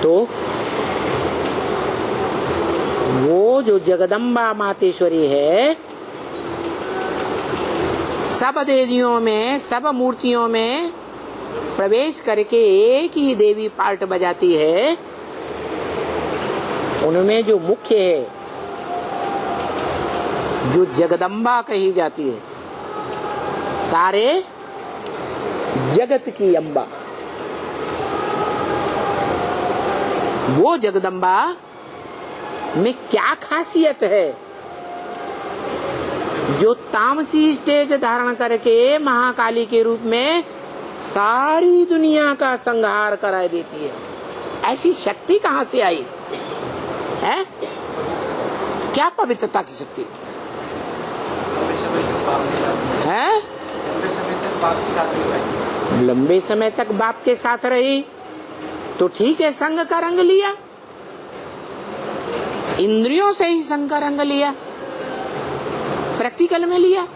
तो वो जो जगदम्बा मातेश्वरी है, सब देवियों में, सब मूर्तियों में प्रवेश करके एक ही देवी पार्ट बजाती है। उनमें जो मुख्य है, जो जगदम्बा कही जाती है, सारे जगत की अम्बा, वो जगदम्बा में क्या खासियत है जो तामसी स्टेज धारण करके महाकाली के रूप में सारी दुनिया का संहार करा देती है? ऐसी शक्ति कहाँ से आई है? क्या पवित्रता की शक्ति है? लंबे समय तक बाप के साथ रही तो ठीक है, संग का रंग लिया, इंद्रियों से ही संग का रंग लिया, प्रैक्टिकल में लिया,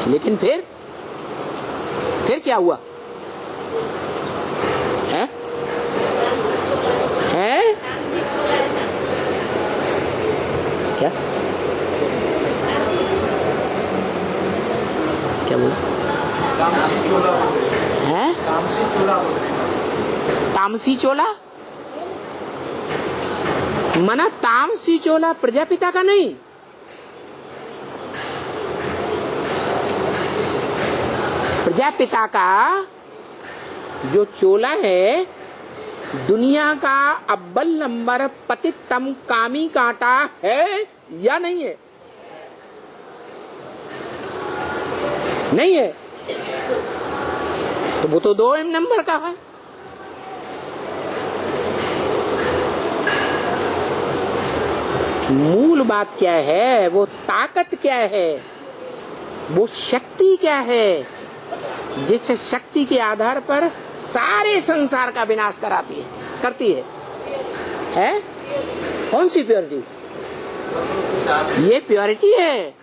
लेकिन फिर क्या हुआ है? क्या क्या बोला? है तामसी चोला? मना तामसी चोला प्रजापिता का नहीं, प्रजापिता का जो चोला है, दुनिया का अव्वल नंबर पतितम कामी कांटा है या नहीं है? नहीं है तो वो तो 2 नंबर का है। मूल बात क्या है? वो ताकत क्या है? वो शक्ति क्या है जिस शक्ति के आधार पर सारे संसार का विनाश करती है? कौन सी प्योरिटी? ये प्योरिटी है?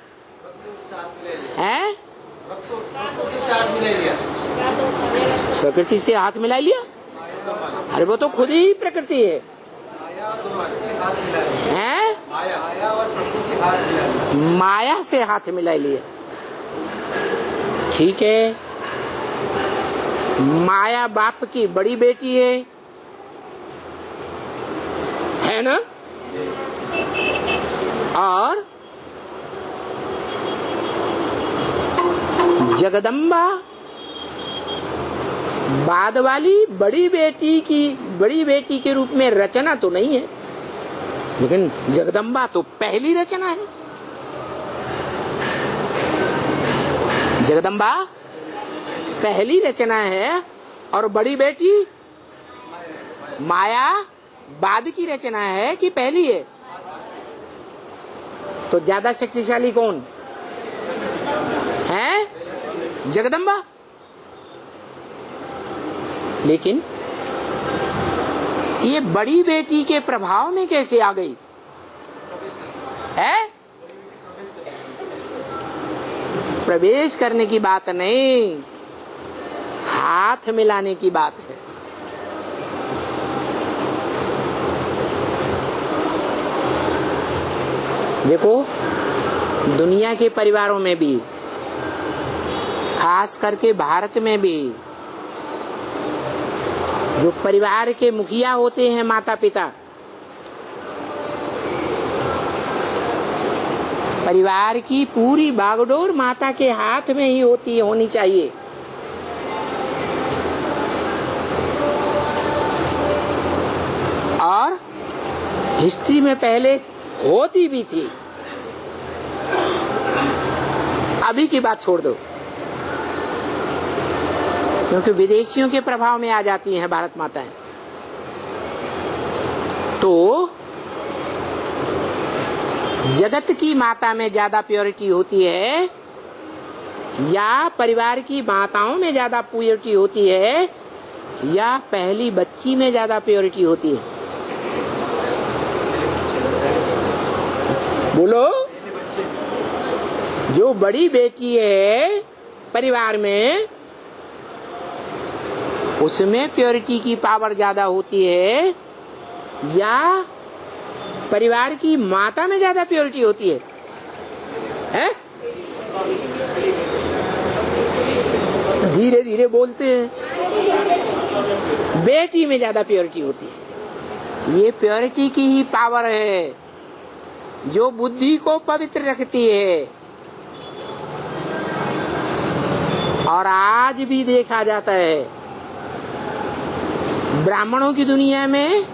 प्रकृति से हाथ मिला लिया? अरे वो तो खुद ही प्रकृति है। माया से हाथ मिला लिया, ठीक है। माया बाप की बड़ी बेटी है ना? और जगदम्बा बाद वाली बड़ी बेटी के रूप में रचना तो नहीं है, लेकिन जगदम्बा तो पहली रचना है। जगदम्बा पहली रचना है और बड़ी बेटी माया बाद की रचना है कि पहली है? तो ज्यादा शक्तिशाली कौन है? जगदम्बा। लेकिन ये बड़ी बेटी के प्रभाव में कैसे आ गई है? प्रवेश करने की बात नहीं, हाथ मिलाने की बात है। देखो, दुनिया के परिवारों में भी, खास करके भारत में भी, जो परिवार के मुखिया होते हैं, माता पिता, परिवार की पूरी बागडोर माता के हाथ में ही होनी चाहिए। और हिस्ट्री में पहले होती भी थी, अभी की बात छोड़ दो, क्योंकि विदेशियों के प्रभाव में आ जाती हैं भारत माताएं। तो जगत की माता में ज्यादा प्योरिटी होती है या परिवार की माताओं में ज्यादा प्योरिटी होती है या पहली बच्ची में ज्यादा प्योरिटी होती है? बोलो। जो बड़ी बेटी है परिवार में, उसमें प्योरिटी की पावर ज्यादा होती है या परिवार की माता में ज्यादा प्योरिटी होती है? हैं? धीरे धीरे बोलते हैं। बेटी में ज्यादा प्योरिटी होती है। ये प्योरिटी की ही पावर है जो बुद्धि को पवित्र रखती है। और आज भी देखा जाता है ब्राह्मणों की दुनिया में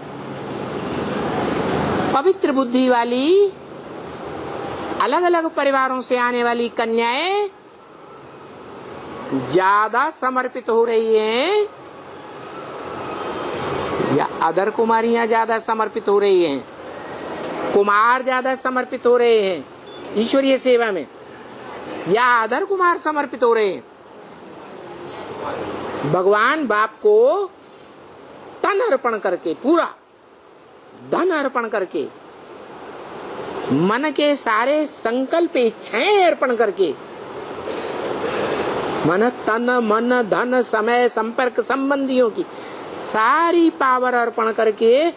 पवित्र बुद्धि वाली अलग अलग परिवारों से आने वाली कन्याएं ज्यादा समर्पित हो रही हैं या अदर कुमारियां ज्यादा समर्पित हो रही हैं? कुमार ज्यादा समर्पित हो रहे हैं ईश्वरीय सेवा में या अदर कुमार समर्पित हो रहे हैं? भगवान बाप को तन अर्पण करके, पूरा धन अर्पण करके, मन के सारे संकल्प इच्छाएं अर्पण करके, मन तन मन धन समय संपर्क संबंधियों की सारी पावर अर्पण करके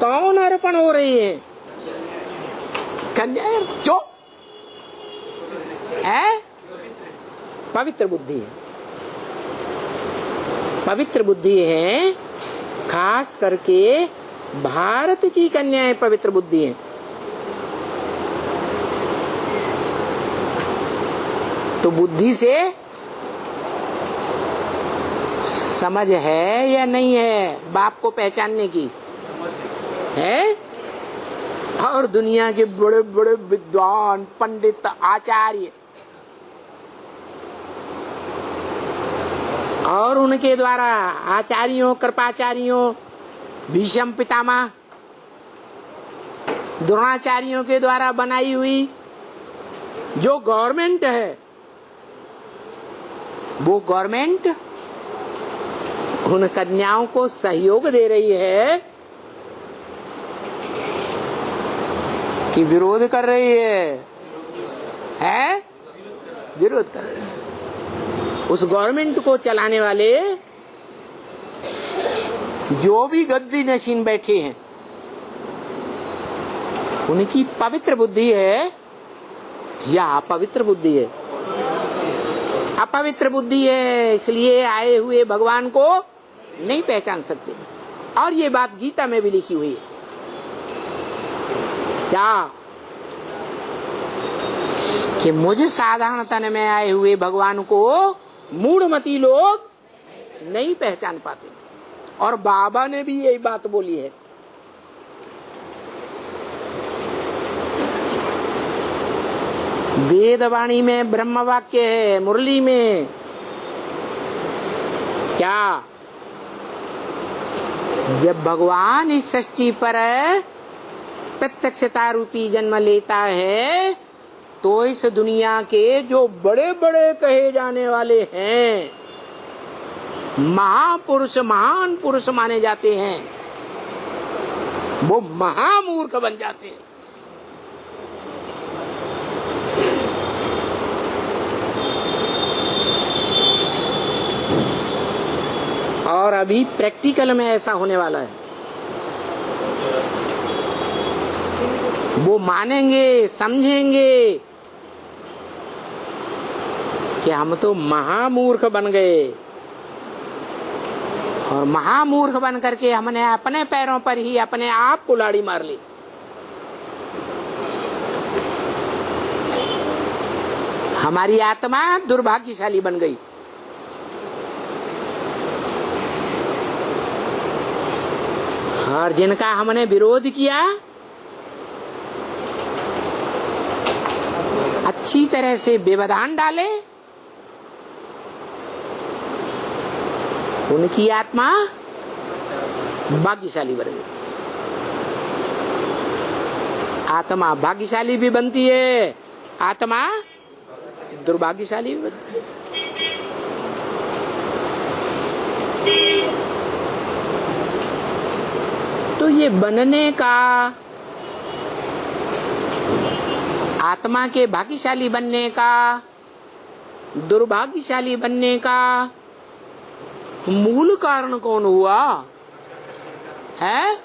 कौन अर्पण हो रही है? कन्या जो है पवित्र बुद्धि है। पवित्र बुद्धि है, खास करके भारत की कन्याएं पवित्र बुद्धि है। तो बुद्धि से समझ है या नहीं है बाप को पहचानने की? है? और दुनिया के बड़े बड़े विद्वान पंडित आचार्य और उनके द्वारा आचार्यों कृपाचार्यों भीष्म पितामह द्रोणाचार्यों के द्वारा बनाई हुई जो गवर्नमेंट है, वो गवर्नमेंट उन कन्याओं को सहयोग दे रही है कि विरोध कर रही है? विरोध कर रही है। उस गवर्नमेंट को चलाने वाले जो भी गद्दी नशीन बैठे हैं उनकी पवित्र बुद्धि है या अपवित्र बुद्धि है? अपवित्र बुद्धि है, इसलिए आए हुए भगवान को नहीं पहचान सकते। और ये बात गीता में भी लिखी हुई है। क्या कि मुझ साधारण तन में आए हुए भगवान को मूढ़मती लोग नहीं पहचान पाते। और बाबा ने भी यही बात बोली है। वेदवाणी में ब्रह्म वाक्य है, मुरली में क्या जब भगवान इस सृष्टि पर प्रत्यक्षता रूपी जन्म लेता है तो इस दुनिया के जो बड़े बड़े कहे जाने वाले हैं, महापुरुष महान पुरुष माने जाते हैं, वो महामूर्ख बन जाते हैं। और अभी प्रैक्टिकल में ऐसा होने वाला है। वो मानेंगे समझेंगे कि हम तो महामूर्ख बन गए और महामूर्ख बन करके हमने अपने पैरों पर ही अपने आप कुल्हाड़ी मार ली। हमारी आत्मा दुर्भाग्यशाली बन गई। और जिनका हमने विरोध किया, अच्छी तरह से व्यवधान डाले, उनकी आत्मा भाग्यशाली बन गई। आत्मा भाग्यशाली भी बनती है, आत्मा दुर्भाग्यशाली भी बनती है। तो ये बनने का, आत्मा के भाग्यशाली बनने का, दुर्भाग्यशाली बनने का मूल कारण कौन हुआ है?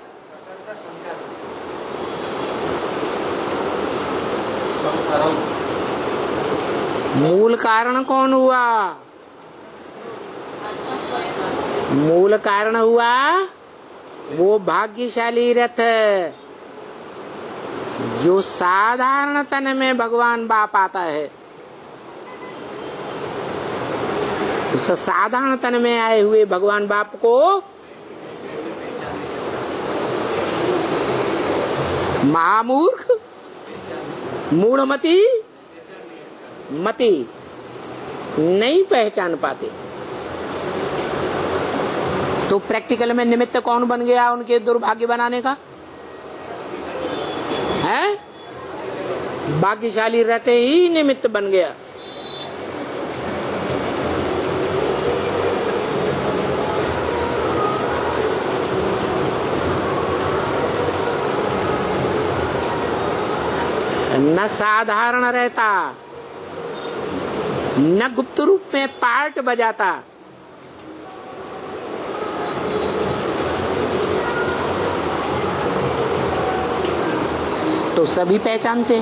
मूल कारण कौन हुआ? मूल कारण हुआ वो भाग्यशाली रथ जो साधारण तन में भगवान बाप आता है। उस साधारण तन में आए हुए भगवान बाप को महामूर्ख, मूढ़मती, मती नहीं पहचान पाते। तो प्रैक्टिकल में निमित्त कौन बन गया उनके दुर्भाग्य बनाने का? है भाग्यशाली रहते ही निमित्त बन गया। न साधारण रहता, न गुप्त रूप में पार्ट बजाता, तो सभी पहचानते।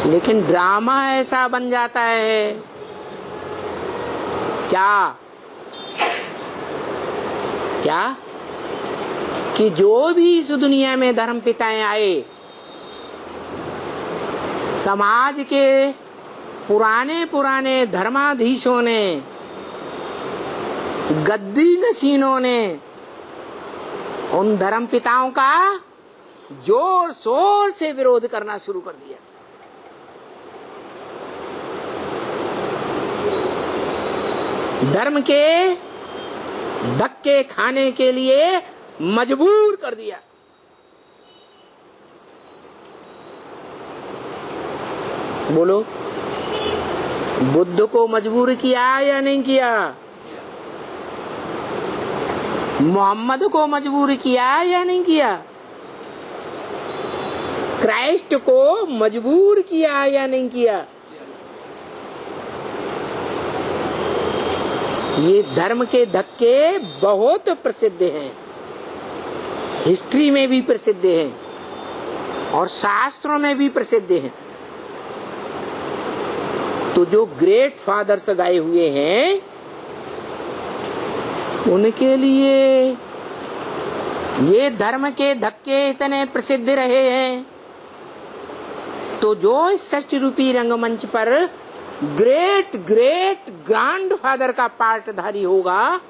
लेकिन ड्रामा ऐसा बन जाता है क्या कि जो भी इस दुनिया में धर्म पिताएं आए, समाज के पुराने पुराने धर्माधीशों ने, गद्दी नशीनों ने उन धर्म पिताओं का जोर शोर से विरोध करना शुरू कर दिया। धर्म के धक्के खाने के लिए मजबूर कर दिया। बोलो, बुद्ध को मजबूर किया या नहीं किया? मोहम्मद को मजबूर किया या नहीं किया? क्राइस्ट को मजबूर किया या नहीं किया? ये धर्म के धक्के बहुत प्रसिद्ध हैं, हिस्ट्री में भी प्रसिद्ध हैं और शास्त्रों में भी प्रसिद्ध हैं। तो जो ग्रेट फादर्स गाए हुए हैं उनके लिए ये धर्म के धक्के इतने प्रसिद्ध रहे हैं। तो जो इस षष्ठी रूपी रंगमंच पर ग्रेट ग्रेट ग्रैंड फादर का पार्टधारी होगा,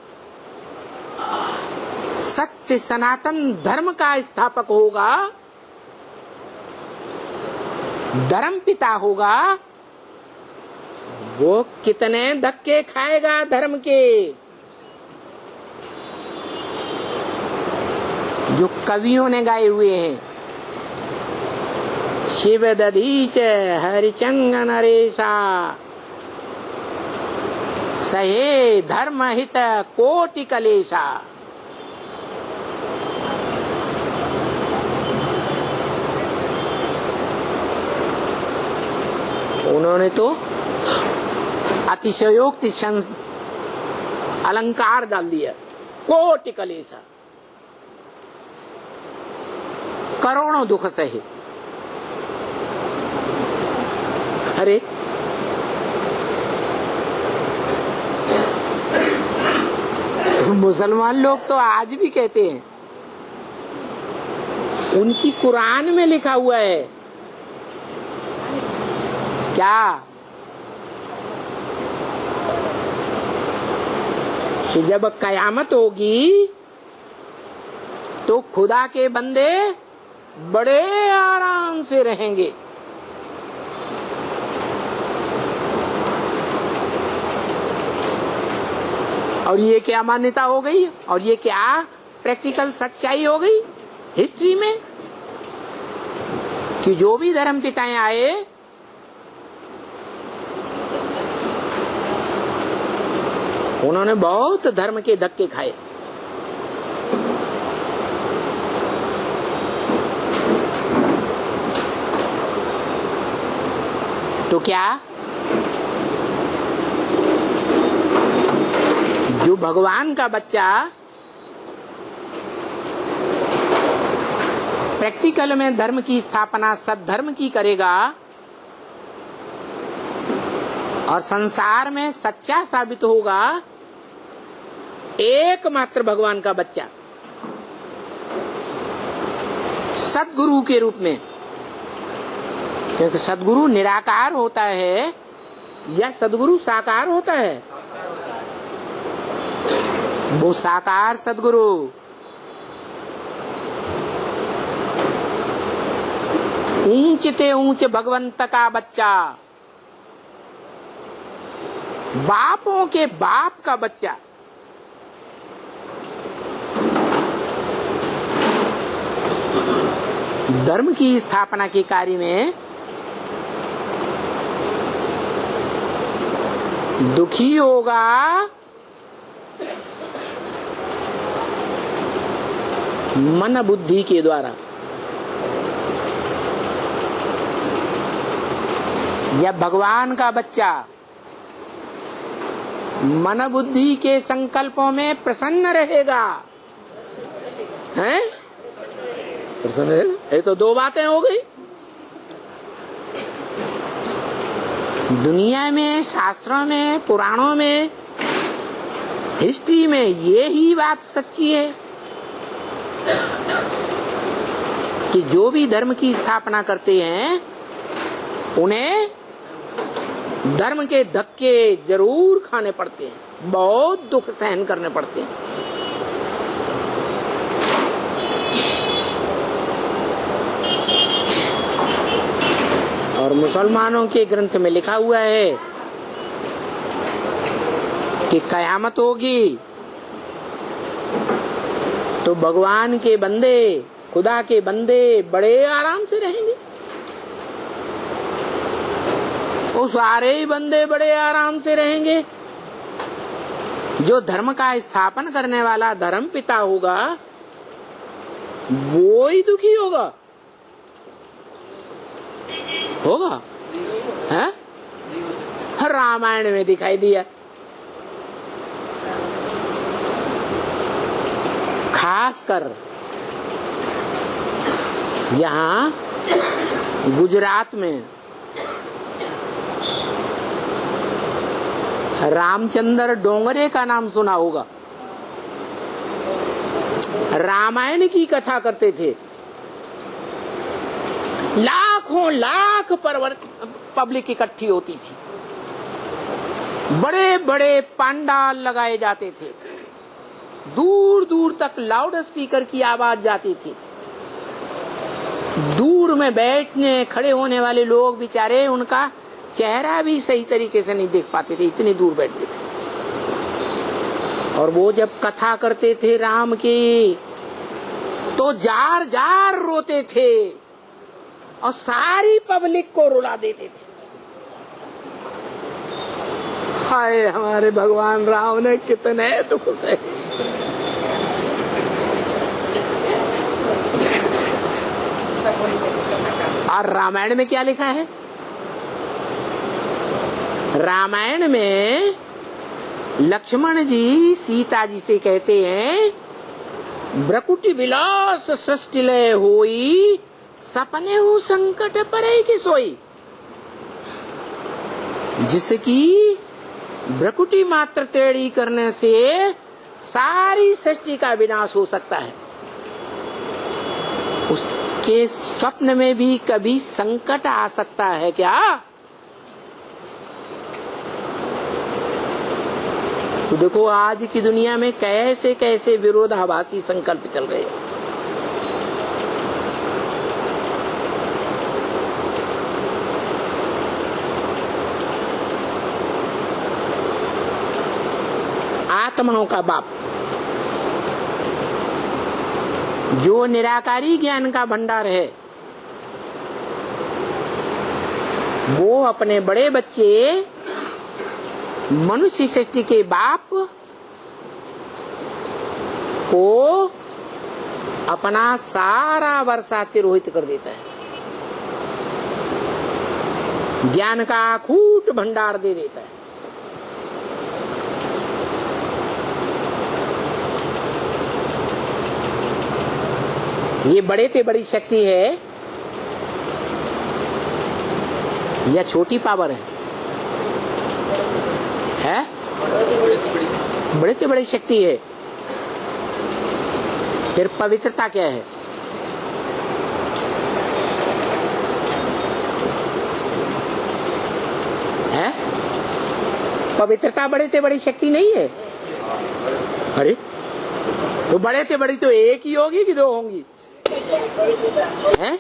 सत्य सनातन धर्म का स्थापक होगा, धर्म पिता होगा, वो कितने धक्के खाएगा धर्म के। जो कवियों ने गाए हुए हैं, शिव दधीच हरिचंग नरेशा, सहे धर्म हित कोटि कलेशा। उन्होंने तो अतिशयोक्ति अलंकार डाल दिया, कोटि कलेशा, करोड़ों दुख सहे। अरे मुसलमान लोग तो आज भी कहते हैं, उनकी कुरान में लिखा हुआ है क्या कि जब कयामत होगी तो खुदा के बंदे बड़े आराम से रहेंगे। और ये क्या मान्यता हो गई, और ये क्या प्रैक्टिकल सच्चाई हो गई हिस्ट्री में, कि जो भी धर्म पिताएं आए उन्होंने बहुत धर्म के धक्के खाए। तो क्या भगवान का बच्चा प्रैक्टिकल में धर्म की स्थापना सद्धर्म की करेगा और संसार में सच्चा साबित होगा एकमात्र भगवान का बच्चा सद्गुरु के रूप में। क्योंकि सद्गुरु निराकार होता है या सद्गुरु साकार होता है? वो साकार सद्गुरु। ऊंच ते ऊंच भगवंत का बच्चा, बापों के बाप का बच्चा। धर्म की स्थापना के कार्य में दुखी होगा मन बुद्धि के द्वारा, या भगवान का बच्चा मन बुद्धि के संकल्पों में प्रसन्न रहेगा। हैं? प्रसन्न रहेगा। ये तो दो बातें हो गई। दुनिया में, शास्त्रों में, पुराणों में, हिस्ट्री में ये ही बात सच्ची है कि जो भी धर्म की स्थापना करते हैं उन्हें धर्म के धक्के जरूर खाने पड़ते हैं, बहुत दुख सहन करने पड़ते हैं। और मुसलमानों के ग्रंथ में लिखा हुआ है कि कयामत होगी तो भगवान के बंदे, खुदा के बंदे बड़े आराम से रहेंगे। वो सारे ही बंदे बड़े आराम से रहेंगे। जो धर्म का स्थापन करने वाला धर्म पिता होगा वो ही दुखी होगा। होगा है? रामायण में दिखाई दिया। खासकर यहाँ गुजरात में रामचंद्र डोंगरे का नाम सुना होगा। रामायण की कथा करते थे। लाखों लाख पब्लिक इकट्ठी होती थी। बड़े बड़े पंडाल लगाए जाते थे। दूर दूर तक लाउड स्पीकर की आवाज जाती थी। दूर में बैठने खड़े होने वाले लोग बेचारे उनका चेहरा भी सही तरीके से नहीं देख पाते थे, इतनी दूर बैठते थे। और वो जब कथा करते थे राम की तो जार जार रोते थे और सारी पब्लिक को रुला देते थे। हाय हमारे भगवान राम ने कितने दुख सहे। और रामायण में क्या लिखा है? रामायण में लक्ष्मण जी सीता जी से कहते हैं भ्रकुटी विलास सृष्टि लय होई, सपने हूँ संकट परे की सोई। जिसकी भ्रकुटी मात्र टेढ़ी करने से सारी सृष्टि का विनाश हो सकता है, उसके स्वप्न में भी कभी संकट आ सकता है क्या? तो देखो आज की दुनिया में कैसे कैसे विरोधाभासी संकल्प चल रहे हैं। आत्माओं का बाप जो निराकारी ज्ञान का भंडार है, वो अपने बड़े बच्चे मनुष्य सृष्टि के बाप को अपना सारा वर्षा तिरोहित कर देता है, ज्ञान का अखूट भंडार दे देता है। ये बड़े से बड़ी शक्ति है या छोटी पावर है? बड़े से बड़ी शक्ति है। फिर पवित्रता क्या है? है? पवित्रता बड़े से बड़ी शक्ति नहीं है। अरे तो बड़े से बड़ी तो एक ही होगी कि दो होंगी? हैं?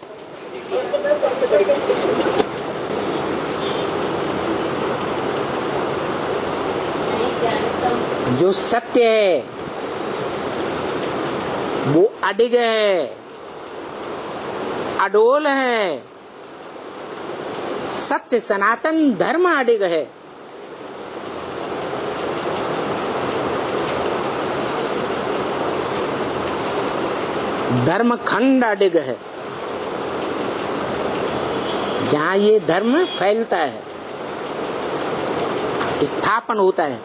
जो सत्य है वो अडिग है, अडोल है। सत्य सनातन धर्म अडिग है। धर्म खंड अडिग है। जहाँ ये धर्म फैलता है, स्थापन होता है।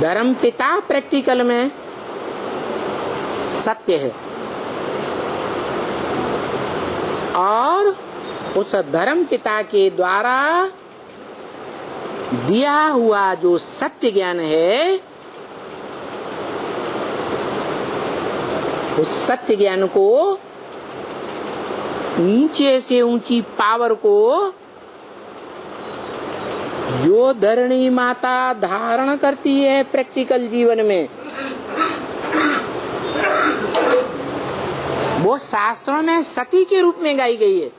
धर्म पिता प्रैक्टिकल में सत्य है और उस धर्म पिता के द्वारा दिया हुआ जो सत्य ज्ञान है, उस सत्य ज्ञान को, ऊंचे से ऊंची पावर को जो धरणी माता धारण करती है प्रैक्टिकल जीवन में, वो शास्त्रों में सती के रूप में गाई गई है।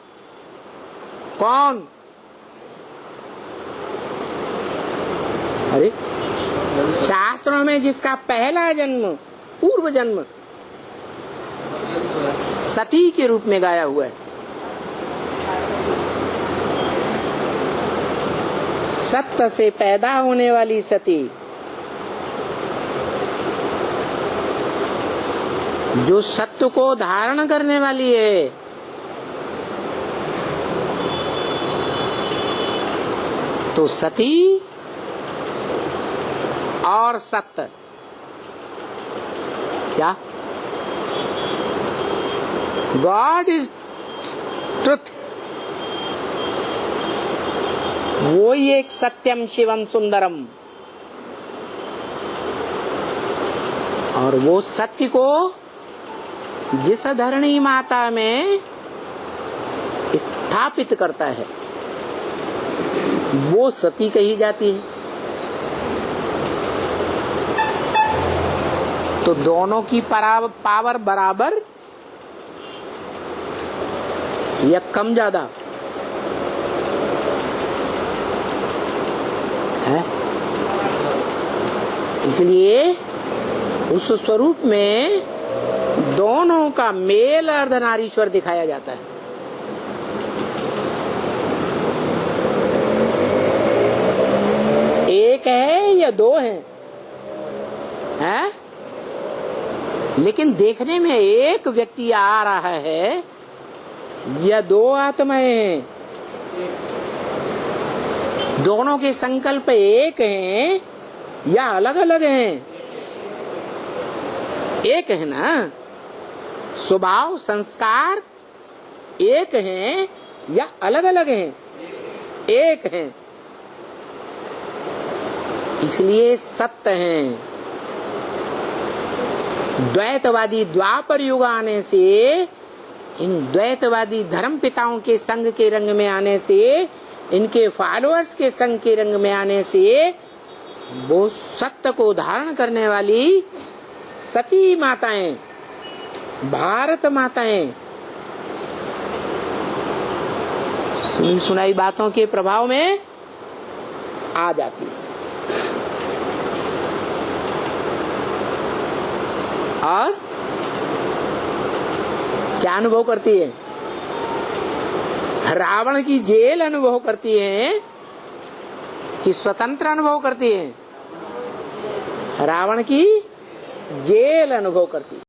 कौन? अरे शास्त्रों में जिसका पहला जन्म, पूर्व जन्म सती के रूप में गाया हुआ है। सत्य से पैदा होने वाली सती, जो सत्य को धारण करने वाली है, तो सती और सत्य क्या? God is truth. वो ही एक सत्यम शिवम सुंदरम। और वो सत्य को जिस धरणी माता में स्थापित करता है, वो सती कही जाती है। तो दोनों की पावर बराबर या कम ज्यादा है? इसलिए उस स्वरूप में दोनों का मेल अर्धनारीश्वर दिखाया जाता है। एक है या दो हैं? है? लेकिन देखने में एक व्यक्ति आ रहा है या दो आत्माएं हैं? दोनों के संकल्प एक हैं या अलग अलग हैं? एक है ना। स्वभाव संस्कार एक हैं या अलग अलग हैं? एक हैं। इसलिए सत्य हैं। द्वैतवादी द्वापर युग आने से, इन द्वैतवादी धर्म पिताओं के संग के रंग में आने से, इनके फॉलोअर्स के संग के रंग में आने से, वो सत्य को धारण करने वाली सती माताएं, भारत माताएं, सुनी सुनाई बातों के प्रभाव में आ जाती है। और क्या अनुभव करती है? रावण की जेल अनुभव करती है कि स्वतंत्र अनुभव करती है? रावण की जेल अनुभव करती है।